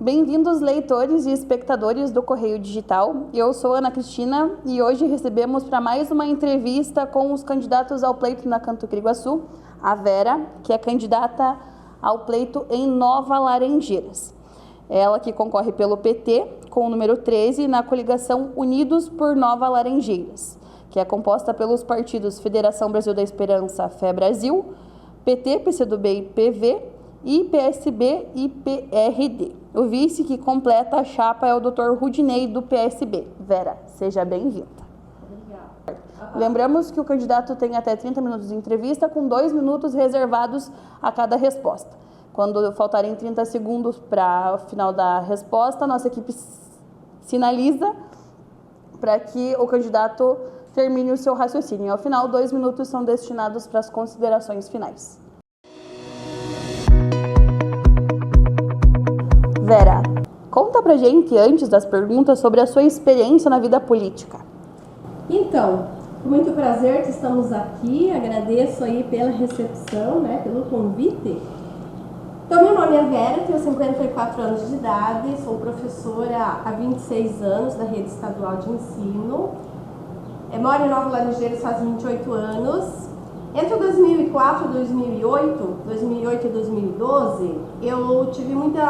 Bem-vindos, leitores e espectadores do Correio Digital. Eu sou Ana Cristina e hoje recebemos para mais uma entrevista com os candidatos ao pleito na Canto Criguaçu, a Vera, que é candidata ao pleito em Nova Laranjeiras. Ela que concorre pelo PT, com o número 13, na coligação Unidos por Nova Laranjeiras, que é composta pelos partidos Federação Brasil da Esperança, Fé Brasil, PT, PCdoB e PV, e PSB e PRD. O vice que completa a chapa é o Dr. Rudinei, do PSB. Vera, seja bem-vinda. Obrigada. Lembramos que o candidato tem até 30 minutos de entrevista, com 2 minutos reservados a cada resposta. Quando faltarem 30 segundos para o final da resposta, nossa equipe sinaliza para que o candidato termine o seu raciocínio. Ao final, 2 minutos são destinados para as considerações finais. Vera, conta pra gente, antes das perguntas, sobre a sua experiência na vida política. Então, com muito prazer que estamos aqui, agradeço aí pela recepção, pelo convite. Então, meu nome é Vera, tenho 54 anos de idade, sou professora há 26 anos da rede estadual de ensino, moro em Nova Laranjeiras faz 28 anos. Entre 2004 e 2008 e 2012, eu tive muita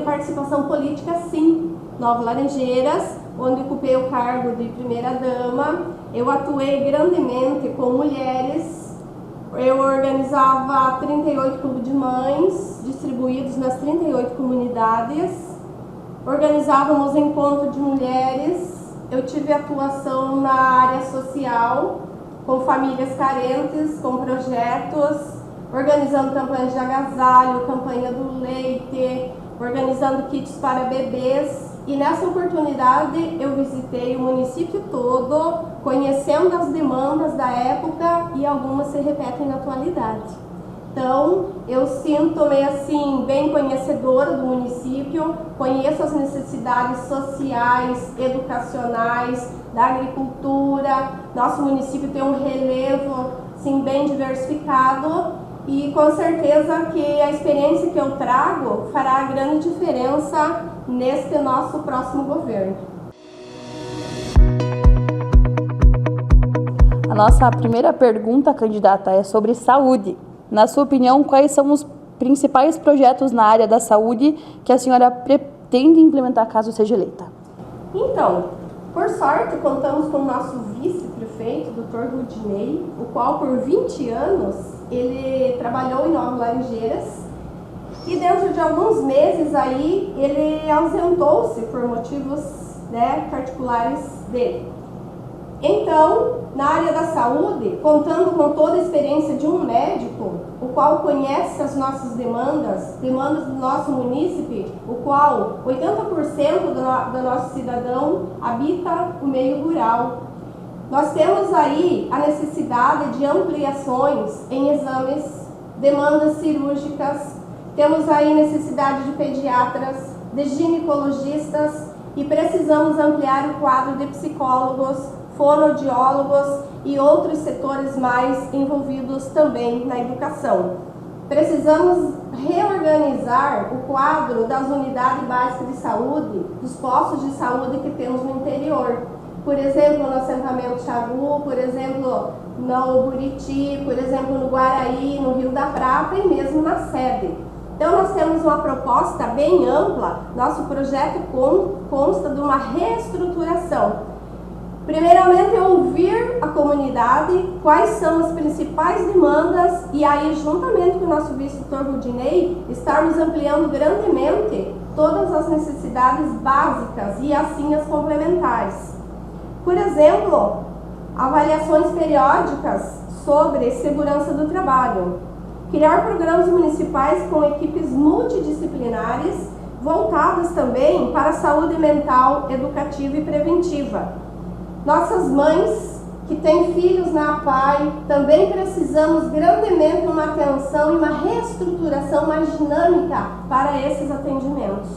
participação política, sim, Nova Laranjeiras, onde ocupei o cargo de primeira-dama. Eu atuei grandemente com mulheres, eu organizava 38 clubes de mães, distribuídos nas 38 comunidades, organizávamos encontro de mulheres, eu tive atuação na área social, com famílias carentes, com projetos, organizando campanhas de agasalho, campanha do leite, organizando kits para bebês. E nessa oportunidade eu visitei o município todo, conhecendo as demandas da época e algumas se repetem na atualidade. Então, eu sinto-me assim, bem conhecedora do município, conheço as necessidades sociais, educacionais, da agricultura. Nosso município tem um relevo assim, bem diversificado e com certeza que a experiência que eu trago fará grande diferença neste nosso próximo governo. A nossa primeira pergunta, candidata, é sobre saúde. Na sua opinião, quais são os principais projetos na área da saúde que a senhora pretende implementar caso seja eleita? Então, por sorte, contamos com o nosso vice-prefeito, Dr. Rudinei, o qual por 20 anos ele trabalhou em Nova Laranjeiras e dentro de alguns meses aí ele ausentou-se por motivos particulares dele. Então, na área da saúde, contando com toda a experiência de um médico, o qual conhece as nossas demandas do nosso município, o qual 80% do nosso cidadão habita o meio rural. Nós temos aí a necessidade de ampliações em exames, demandas cirúrgicas, temos aí necessidade de pediatras, de ginecologistas e precisamos ampliar o quadro de psicólogos, fonoaudiólogos e outros setores mais envolvidos também na educação. Precisamos reorganizar o quadro das unidades básicas de saúde, dos postos de saúde que temos no interior. Por exemplo, no assentamento Xagu, por exemplo, no Buriti, por exemplo, no Guaraí, no Rio da Prata e mesmo na sede. Então, nós temos uma proposta bem ampla. Nosso projeto consta de uma reestruturação. Primeiramente, ouvir a comunidade, quais são as principais demandas e aí, juntamente com o nosso vice-doutor Rudinei, estarmos ampliando grandemente todas as necessidades básicas e assim as complementares. Por exemplo, avaliações periódicas sobre segurança do trabalho, criar programas municipais com equipes multidisciplinares voltadas também para a saúde mental, educativa e preventiva. Nossas mães que têm filhos na APAE, também precisamos grandemente de uma atenção e uma reestruturação mais dinâmica para esses atendimentos.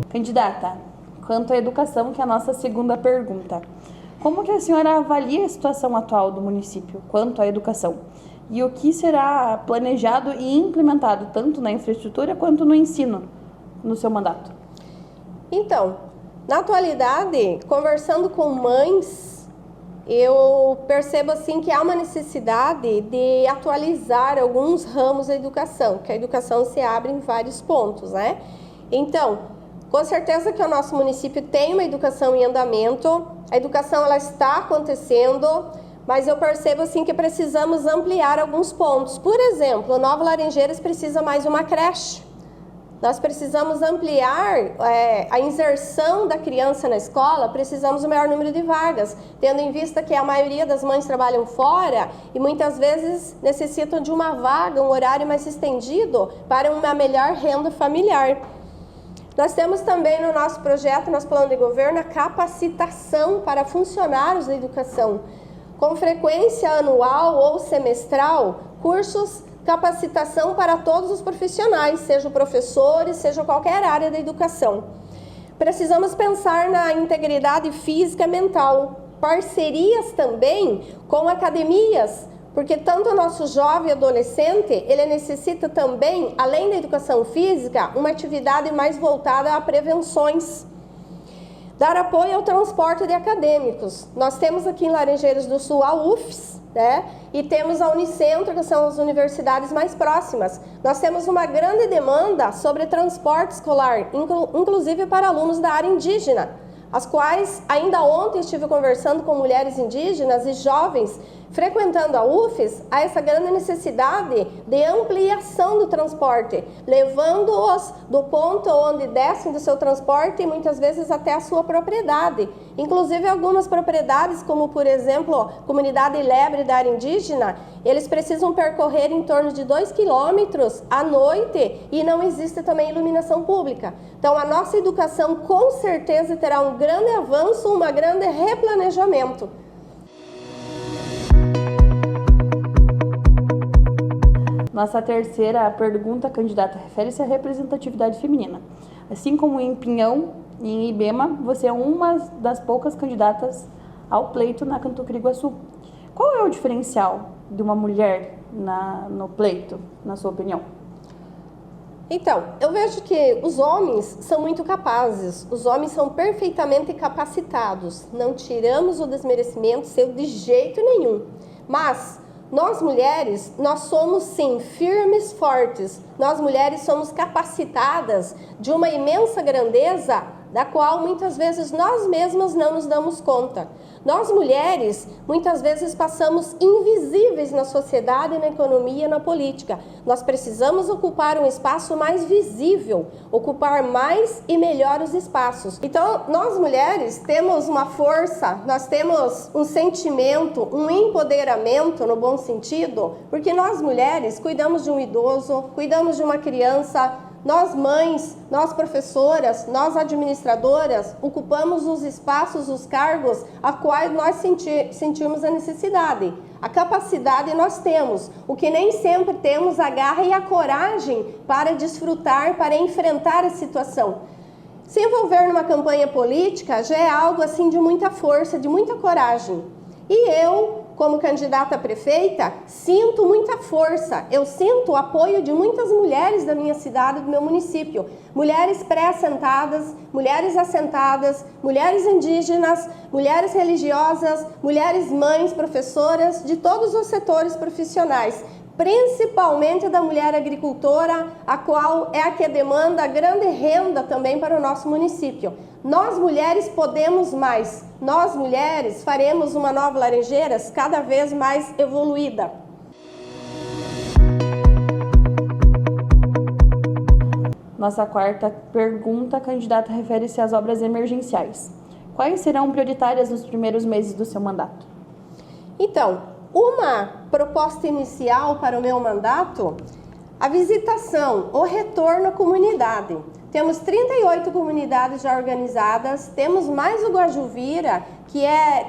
Candidata, quanto à educação, que é a nossa segunda pergunta. Como que a senhora avalia a situação atual do município quanto à educação? E o que será planejado e implementado tanto na infraestrutura quanto no ensino no seu mandato? Então, na atualidade, conversando com mães, eu percebo assim que há uma necessidade de atualizar alguns ramos da educação, que a educação se abre em vários pontos, né? Então, com certeza que o nosso município tem uma educação em andamento, a educação ela está acontecendo, mas eu percebo assim que precisamos ampliar alguns pontos. Por exemplo, Nova Laranjeiras precisa mais uma creche. Nós precisamos ampliar a inserção da criança na escola, precisamos do maior número de vagas, tendo em vista que a maioria das mães trabalham fora e muitas vezes necessitam de uma vaga, um horário mais estendido para uma melhor renda familiar. Nós temos também no nosso projeto, nosso plano de governo, a capacitação para funcionários da educação, com frequência anual ou semestral, cursos capacitação para todos os profissionais, sejam professores, seja qualquer área da educação. Precisamos pensar na integridade física e mental, parcerias também com academias, porque tanto o nosso jovem e adolescente, ele necessita também, além da educação física, uma atividade mais voltada a prevenções. Dar apoio ao transporte de acadêmicos. Nós temos aqui em Laranjeiras do Sul a UFES, né? E temos a Unicentro, que são as universidades mais próximas. Nós temos uma grande demanda sobre transporte escolar, inclusive para alunos da área indígena, as quais ainda ontem estive conversando com mulheres indígenas e jovens frequentando a UFES, há essa grande necessidade de ampliação do transporte, levando-os do ponto onde descem do seu transporte e muitas vezes até a sua propriedade. Inclusive algumas propriedades, como por exemplo, comunidade Lebre da área indígena, eles precisam percorrer em torno de 2 quilômetros à noite e não existe também iluminação pública. Então a nossa educação com certeza terá um grande avanço, um grande replanejamento. Nossa terceira pergunta, candidata, refere-se à representatividade feminina. Assim como em Pinhão e em Ibema, você é uma das poucas candidatas ao pleito na Canto Criguaçu. Qual é o diferencial de uma mulher no pleito, na sua opinião? Então, eu vejo que os homens são muito capazes, os homens são perfeitamente capacitados, não tiramos o desmerecimento seu de jeito nenhum, mas nós mulheres, nós somos sim firmes, fortes, nós mulheres somos capacitadas de uma imensa grandeza da qual muitas vezes nós mesmas não nos damos conta. Nós mulheres, muitas vezes passamos invisíveis na sociedade, na economia, na política. Nós precisamos ocupar um espaço mais visível, ocupar mais e melhor os espaços. Então, nós mulheres temos uma força, nós temos um sentimento, um empoderamento no bom sentido, porque nós mulheres cuidamos de um idoso, cuidamos de uma criança. Nós mães, nós professoras, nós administradoras, ocupamos os espaços, os cargos a quais nós sentimos a necessidade. A capacidade nós temos, o que nem sempre temos a garra e a coragem para desfrutar, para enfrentar a situação. Se envolver numa campanha política já é algo assim de muita força, de muita coragem. E eu, como candidata a prefeita, sinto muita força, eu sinto o apoio de muitas mulheres da minha cidade, do meu município. Mulheres pré-assentadas, mulheres assentadas, mulheres indígenas, mulheres religiosas, mulheres mães, professoras, de todos os setores profissionais. Principalmente da mulher agricultora, a qual é a que demanda grande renda também para o nosso município. Nós mulheres podemos mais, nós mulheres faremos uma Nova Laranjeiras cada vez mais evoluída. Nossa quarta pergunta, candidata, refere-se às obras emergenciais. Quais serão prioritárias nos primeiros meses do seu mandato? Então, uma proposta inicial para o meu mandato, a visitação, o retorno à comunidade. Temos 38 comunidades já organizadas, temos mais o Guajuvira, que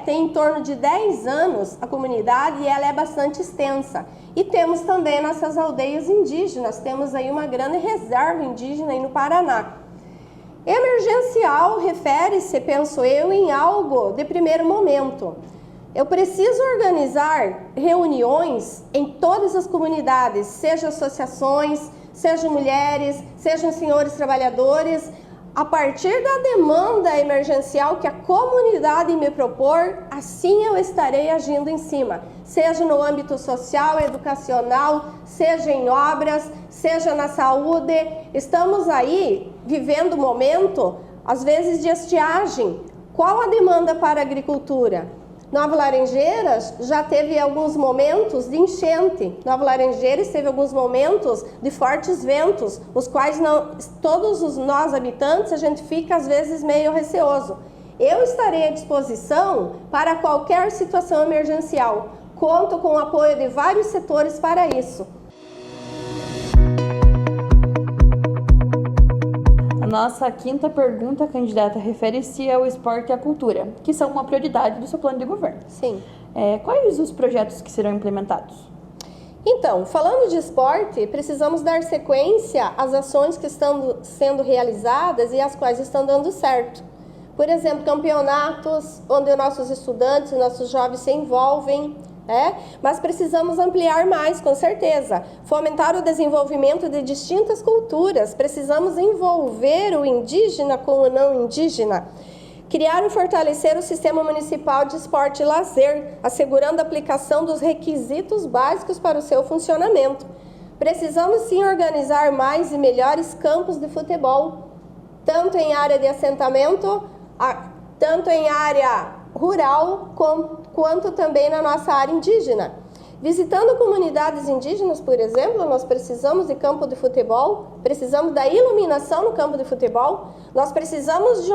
tem em torno de 10 anos a comunidade e ela é bastante extensa. E temos também nossas aldeias indígenas, temos aí uma grande reserva indígena aí no Paraná. Emergencial refere-se, penso eu, em algo de primeiro momento. Eu preciso organizar reuniões em todas as comunidades, sejam associações, sejam mulheres, sejam senhores trabalhadores, a partir da demanda emergencial que a comunidade me propor, assim eu estarei agindo em cima, seja no âmbito social, educacional, seja em obras, seja na saúde. Estamos aí vivendo um momento, às vezes, de estiagem. Qual a demanda para a agricultura? Nova Laranjeiras já teve alguns momentos de enchente. Nova Laranjeiras teve alguns momentos de fortes ventos, os quais todos nós habitantes, a gente fica às vezes meio receoso. Eu estarei à disposição para qualquer situação emergencial. Conto com o apoio de vários setores para isso. A nossa quinta pergunta, candidata, refere-se ao esporte e à cultura, que são uma prioridade do seu plano de governo. Sim. Quais os projetos que serão implementados? Então, falando de esporte, precisamos dar sequência às ações que estão sendo realizadas e as quais estão dando certo. Por exemplo, campeonatos onde nossos estudantes, nossos jovens se envolvem, mas precisamos ampliar mais, com certeza. Fomentar o desenvolvimento de distintas culturas. Precisamos envolver o indígena com o não indígena. Criar e fortalecer o sistema municipal de esporte e lazer, assegurando a aplicação dos requisitos básicos para o seu funcionamento. Precisamos sim organizar mais e melhores campos de futebol, tanto em área de assentamento, tanto em área rural, quanto também na nossa área indígena. Visitando comunidades indígenas, por exemplo, nós precisamos de campo de futebol, precisamos da iluminação no campo de futebol, nós precisamos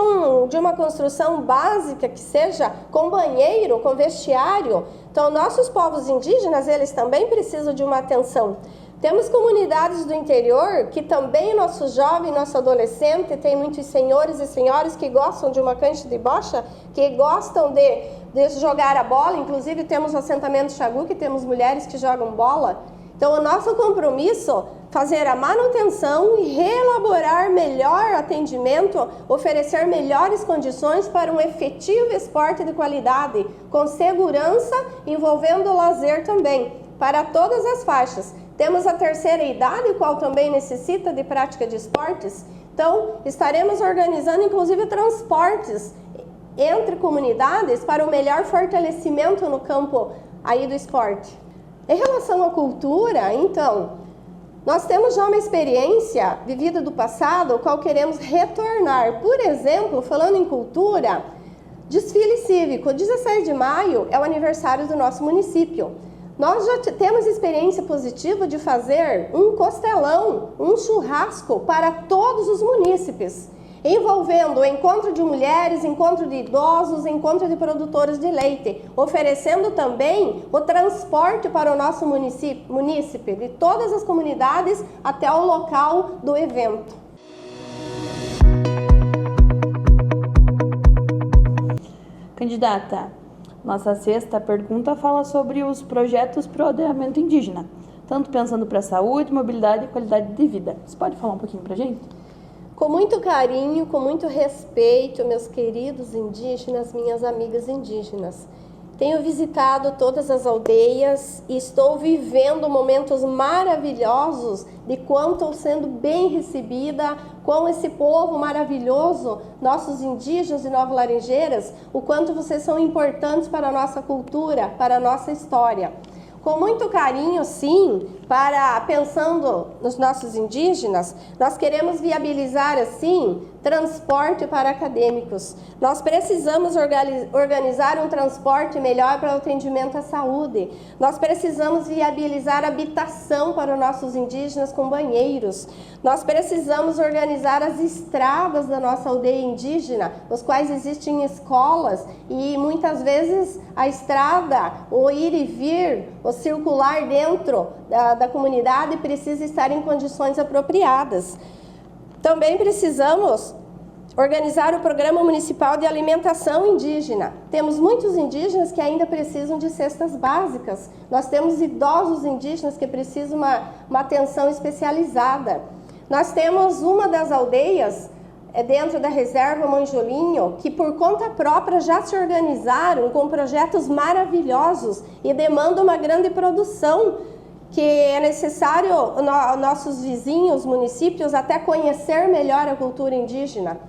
de uma construção básica que seja com banheiro, com vestiário. Então, nossos povos indígenas, eles também precisam de uma atenção. Temos comunidades do interior que também nosso jovem, nosso adolescente, tem muitos senhores e senhoras que gostam de uma cancha de bocha, que gostam de jogar a bola. Inclusive temos o assentamento Xagu, que temos mulheres que jogam bola. Então o nosso compromisso é fazer a manutenção e reelaborar melhor atendimento, oferecer melhores condições para um efetivo esporte de qualidade, com segurança, envolvendo o lazer também, para todas as faixas. Temos a terceira idade, qual também necessita de prática de esportes. Então, estaremos organizando, inclusive, transportes entre comunidades para o melhor fortalecimento no campo aí do esporte. Em relação à cultura, então, nós temos já uma experiência vivida do passado, qual queremos retornar. Por exemplo, falando em cultura, desfile cívico. 16 de maio é o aniversário do nosso município. Nós já temos experiência positiva de fazer um costelão, um churrasco para todos os munícipes, envolvendo o encontro de mulheres, encontro de idosos, encontro de produtores de leite, oferecendo também o transporte para o nosso munícipe, de todas as comunidades até o local do evento. Candidata, nossa sexta pergunta fala sobre os projetos para o aldeamento indígena, tanto pensando para a saúde, mobilidade e qualidade de vida. Você pode falar um pouquinho para a gente? Com muito carinho, com muito respeito, meus queridos indígenas, minhas amigas indígenas. Tenho visitado todas as aldeias e estou vivendo momentos maravilhosos de quanto estou sendo bem recebida com esse povo maravilhoso, nossos indígenas de Nova Laranjeiras, o quanto vocês são importantes para a nossa cultura, para a nossa história. Com muito carinho, sim, pensando nos nossos indígenas, nós queremos viabilizar, assim, transporte para acadêmicos. Nós precisamos organizar um transporte melhor para o atendimento à saúde. Nós precisamos viabilizar habitação para os nossos indígenas com banheiros. Nós precisamos organizar as estradas da nossa aldeia indígena, os quais existem escolas e muitas vezes a estrada, o ir e vir, o circular dentro da comunidade precisa estar em condições apropriadas. Também precisamos organizar o Programa Municipal de Alimentação Indígena. Temos muitos indígenas que ainda precisam de cestas básicas. Nós temos idosos indígenas que precisam uma atenção especializada. Nós temos uma das aldeias dentro da reserva Manjolinho, que por conta própria já se organizaram com projetos maravilhosos e demandam uma grande produção, que é necessário nossos vizinhos, municípios, até conhecer melhor a cultura indígena.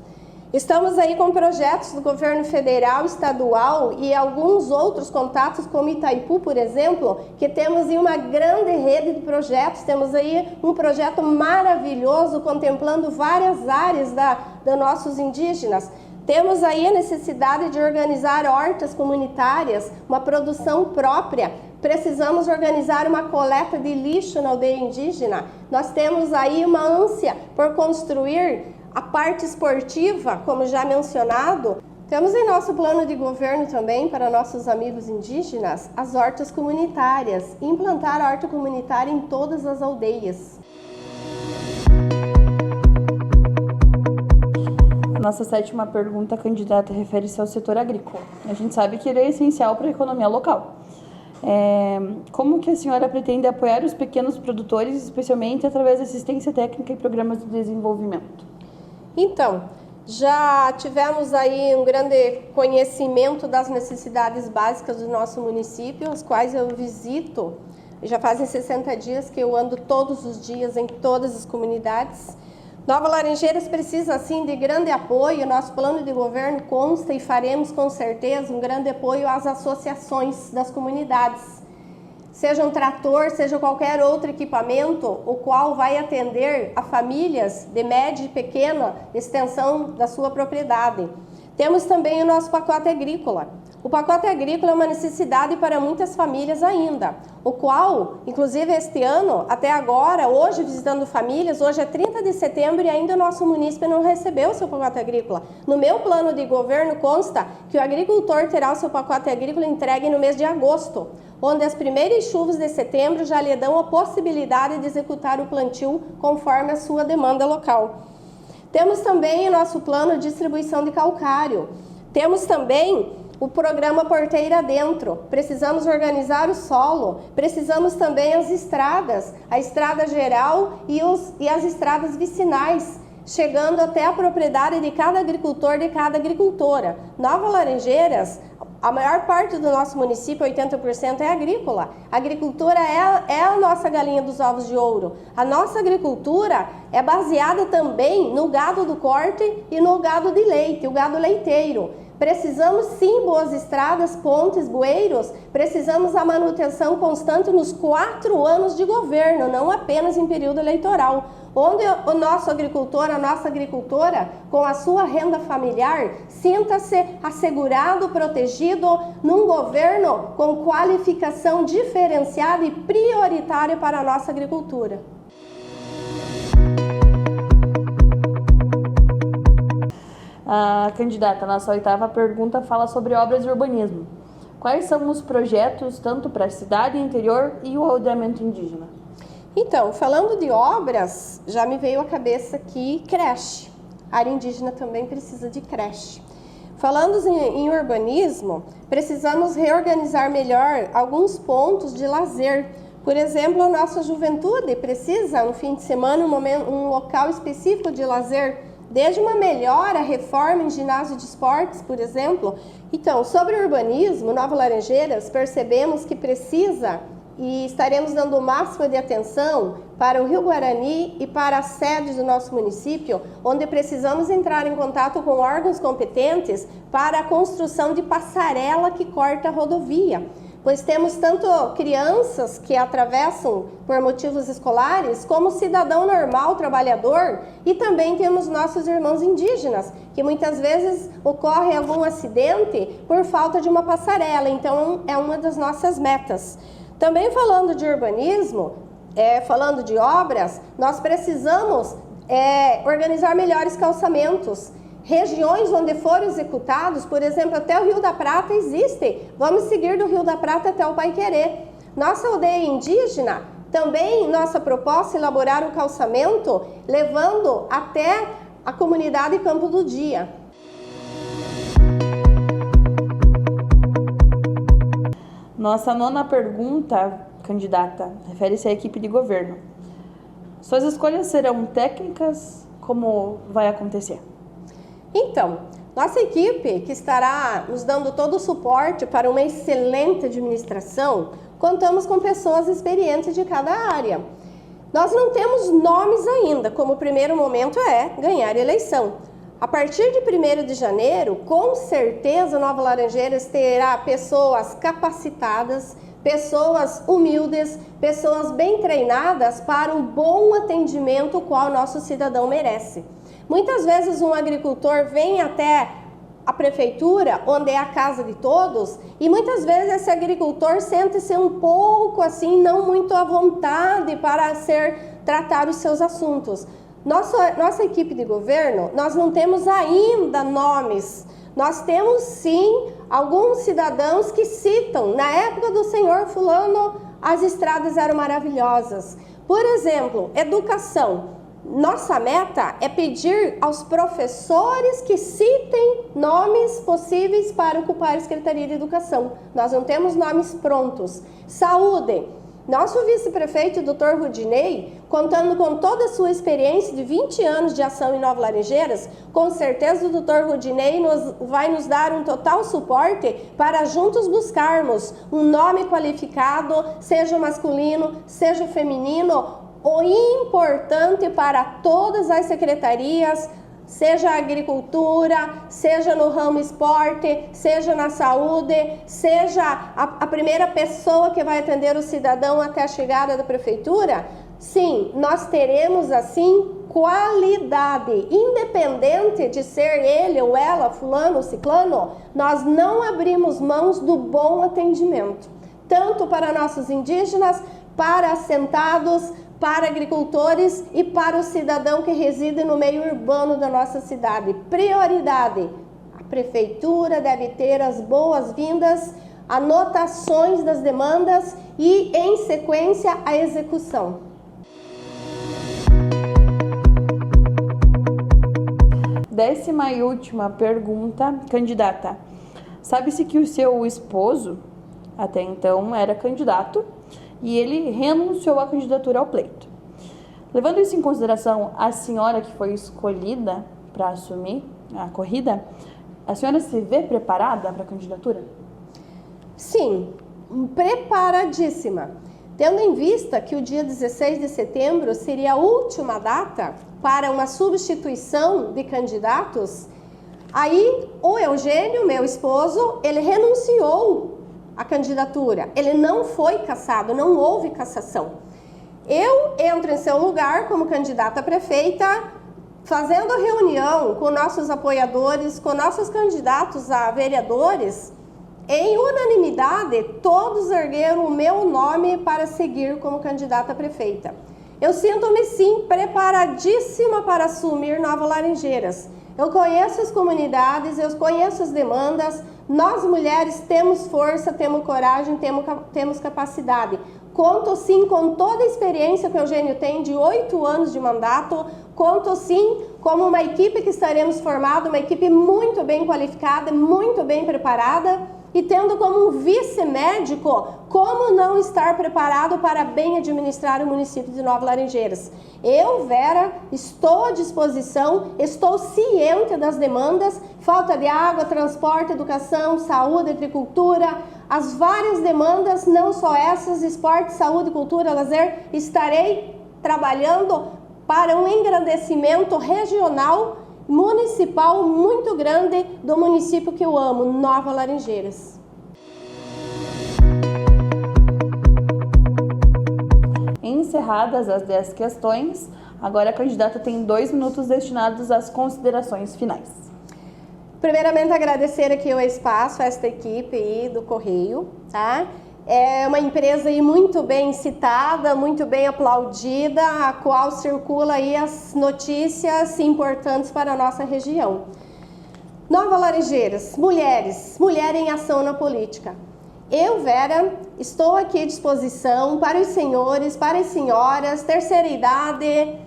Estamos aí com projetos do governo federal, estadual e alguns outros contatos, como Itaipu, por exemplo, que temos aí uma grande rede de projetos. Temos aí um projeto maravilhoso contemplando várias áreas dos nossos indígenas. Temos aí a necessidade de organizar hortas comunitárias, uma produção própria. Precisamos organizar uma coleta de lixo na aldeia indígena. Nós temos aí uma ânsia por construir a parte esportiva, como já mencionado. Temos em nosso plano de governo também, para nossos amigos indígenas, as hortas comunitárias. Implantar a horta comunitária em todas as aldeias. A nossa sétima pergunta, candidata, refere-se ao setor agrícola. A gente sabe que ele é essencial para a economia local. Como que a senhora pretende apoiar os pequenos produtores, especialmente através de assistência técnica e programas de desenvolvimento? Então, já tivemos aí um grande conhecimento das necessidades básicas do nosso município, as quais eu visito. Já fazem 60 dias que eu ando todos os dias em todas as comunidades. Nova Laranjeiras precisa, assim, de grande apoio. Nosso plano de governo consta e faremos, com certeza, um grande apoio às associações das comunidades. Seja um trator, seja qualquer outro equipamento, o qual vai atender a famílias de média e pequena extensão da sua propriedade. Temos também o nosso pacote agrícola. O pacote agrícola é uma necessidade para muitas famílias ainda, o qual, inclusive este ano, até agora, hoje visitando famílias, hoje é 30 de setembro e ainda o nosso município não recebeu o seu pacote agrícola. No meu plano de governo consta que o agricultor terá o seu pacote agrícola entregue no mês de agosto, onde as primeiras chuvas de setembro já lhe dão a possibilidade de executar o plantio conforme a sua demanda local. Temos também o nosso plano de distribuição de calcário. Temos também o programa Porteira Dentro. Precisamos organizar o solo. Precisamos também as estradas, a estrada geral e as estradas vicinais, chegando até a propriedade de cada agricultor, de cada agricultora. Nova Laranjeiras, a maior parte do nosso município, 80%, é agrícola. A agricultura é a nossa galinha dos ovos de ouro. A nossa agricultura é baseada também no gado do corte e no gado de leite, o gado leiteiro. Precisamos sim boas estradas, pontes, bueiros, precisamos a manutenção constante nos 4 anos de governo, não apenas em período eleitoral, onde o nosso agricultor, a nossa agricultora, com a sua renda familiar, sinta-se assegurado, protegido num governo com qualificação diferenciada e prioritária para a nossa agricultura. A candidata, nossa oitava pergunta fala sobre obras de urbanismo. Quais são os projetos, tanto para a cidade, interior e o aldeamento indígena? Então, falando de obras, já me veio à cabeça aqui creche. A área indígena também precisa de creche. Falando em urbanismo, precisamos reorganizar melhor alguns pontos de lazer. Por exemplo, a nossa juventude precisa, no fim de semana, um local específico de lazer, desde uma melhora, reforma em ginásio de esportes, por exemplo. Então, sobre urbanismo, Nova Laranjeiras, percebemos que precisa e estaremos dando o máximo de atenção para o Rio Guarani e para a sede do nosso município, onde precisamos entrar em contato com órgãos competentes para a construção de passarela que corta a rodovia, pois temos tanto crianças que atravessam por motivos escolares, como cidadão normal, trabalhador, e também temos nossos irmãos indígenas, que muitas vezes ocorre algum acidente por falta de uma passarela, então é uma das nossas metas. Também falando de urbanismo, falando de obras, nós precisamos organizar melhores calçamentos. Regiões onde foram executados, por exemplo, até o Rio da Prata existe. Vamos seguir do Rio da Prata até o Paiquerê. Nossa aldeia indígena, também nossa proposta é elaborar um calçamento levando até a comunidade Campo do Dia. Nossa nona pergunta, candidata, refere-se à equipe de governo. Suas escolhas serão técnicas? Como vai acontecer? Então, nossa equipe, que estará nos dando todo o suporte para uma excelente administração, contamos com pessoas experientes de cada área. Nós não temos nomes ainda, como o primeiro momento é ganhar a eleição. A partir de 1º de janeiro, com certeza Nova Laranjeiras terá pessoas capacitadas, pessoas humildes, pessoas bem treinadas para o bom atendimento qual nosso cidadão merece. Muitas vezes um agricultor vem até a prefeitura, onde é a casa de todos, e muitas vezes esse agricultor sente-se um pouco assim, não muito à vontade para tratar os seus assuntos. Nossa equipe de governo, nós não temos ainda nomes. Nós temos sim alguns cidadãos que citam, na época do senhor fulano, as estradas eram maravilhosas. Por exemplo, educação. Nossa meta é pedir aos professores que citem nomes possíveis para ocupar a Secretaria de Educação. Nós não temos nomes prontos. Saúde. Nosso vice-prefeito, Dr. Rudinei, contando com toda a sua experiência de 20 anos de ação em Nova Laranjeiras, com certeza o Dr. Rudinei vai nos dar um total suporte para juntos buscarmos um nome qualificado, seja masculino, seja feminino, o importante para todas as secretarias, seja a agricultura, seja no ramo esporte, seja na saúde, seja a primeira pessoa que vai atender o cidadão até a chegada da prefeitura, sim, nós teremos assim qualidade, independente de ser ele ou ela, fulano, ciclano, nós não abrimos mãos do bom atendimento, tanto para nossos indígenas, para assentados, para agricultores e para o cidadão que reside no meio urbano da nossa cidade. Prioridade, a prefeitura deve ter as boas-vindas, anotações das demandas e, em sequência, a execução. Décima e última pergunta, candidata. Sabe-se que o seu esposo, até então, era candidato, e ele renunciou à candidatura ao pleito. Levando isso em consideração, a senhora que foi escolhida para assumir a corrida, a senhora se vê preparada para a candidatura? Sim, preparadíssima. Tendo em vista que o dia 16 de setembro seria a última data para uma substituição de candidatos, aí o Eugênio, meu esposo, ele renunciou a candidatura, ele não foi cassado, não houve cassação. Eu entro em seu lugar como candidata a prefeita, fazendo reunião com nossos apoiadores, com nossos candidatos a vereadores, em unanimidade, todos ergueram o meu nome para seguir como candidata a prefeita. Eu sinto-me sim preparadíssima para assumir Nova Laranjeiras. Eu conheço as comunidades, eu conheço as demandas. Nós mulheres temos força, temos coragem, temos capacidade. Conto sim com toda a experiência que o Eugênio tem de 8 anos de mandato. Conto sim como uma equipe que estaremos formada, uma equipe muito bem qualificada, muito bem preparada. E tendo como um vice-médico, como não estar preparado para bem administrar o município de Nova Laranjeiras? Eu, Vera, estou à disposição, estou ciente das demandas, falta de água, transporte, educação, saúde, agricultura, as várias demandas, não só essas, esporte, saúde, cultura, lazer, estarei trabalhando para um engrandecimento regional, municipal muito grande do município que eu amo, Nova Laranjeiras. Encerradas as 10 questões, agora a candidata tem 2 minutos destinados às considerações finais. Primeiramente, agradecer aqui o espaço, a esta equipe aí do Correio, tá? É uma empresa aí muito bem citada, muito bem aplaudida, a qual circula aí as notícias importantes para a nossa região. Nova Laranjeiras, mulher em ação na política. Eu, Vera, estou aqui à disposição para os senhores, para as senhoras, terceira idade,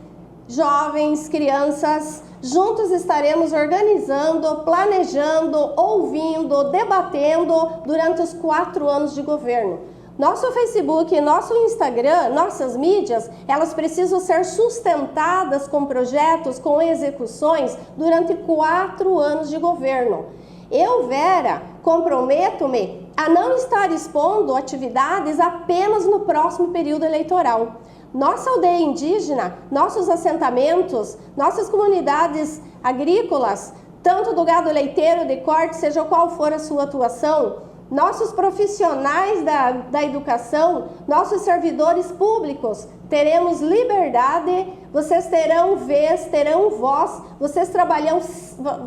jovens, crianças. Juntos estaremos organizando, planejando, ouvindo, debatendo durante os 4 anos de governo. Nosso Facebook, nosso Instagram, nossas mídias, elas precisam ser sustentadas com projetos, com execuções durante 4 anos de governo. Eu, Vera, comprometo-me a não estar expondo atividades apenas no próximo período eleitoral. Nossa aldeia indígena, nossos assentamentos, nossas comunidades agrícolas, tanto do gado leiteiro, de corte, seja qual for a sua atuação, nossos profissionais da educação, nossos servidores públicos, teremos liberdade, vocês terão vez, terão voz, vocês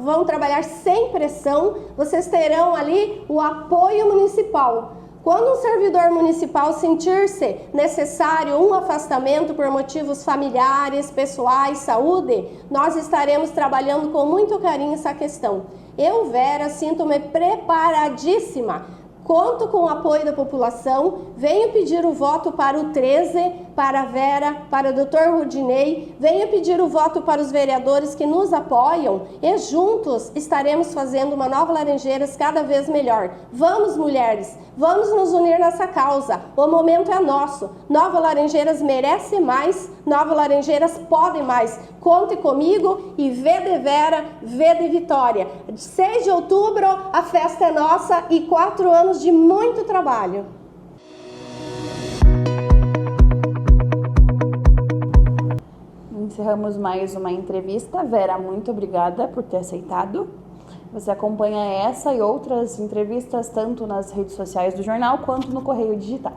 vão trabalhar sem pressão, vocês terão ali o apoio municipal. Quando um servidor municipal sentir-se necessário um afastamento por motivos familiares, pessoais, saúde, nós estaremos trabalhando com muito carinho essa questão. Eu, Vera, sinto-me preparadíssima. Conto com o apoio da população, venho pedir o voto para o 13, para a Vera, para o Dr. Rudinei, venho pedir o voto para os vereadores que nos apoiam e juntos estaremos fazendo uma Nova Laranjeiras cada vez melhor. Vamos, mulheres, vamos nos unir nessa causa, o momento é nosso. Nova Laranjeiras merece mais, Nova Laranjeiras pode mais. Conte comigo e V de Vera, V de Vitória. 6 de outubro, a festa é nossa e 4 anos de muito trabalho. Encerramos mais uma entrevista. Vera, muito obrigada por ter aceitado. Você acompanha essa e outras entrevistas tanto nas redes sociais do jornal quanto no Correio Digital.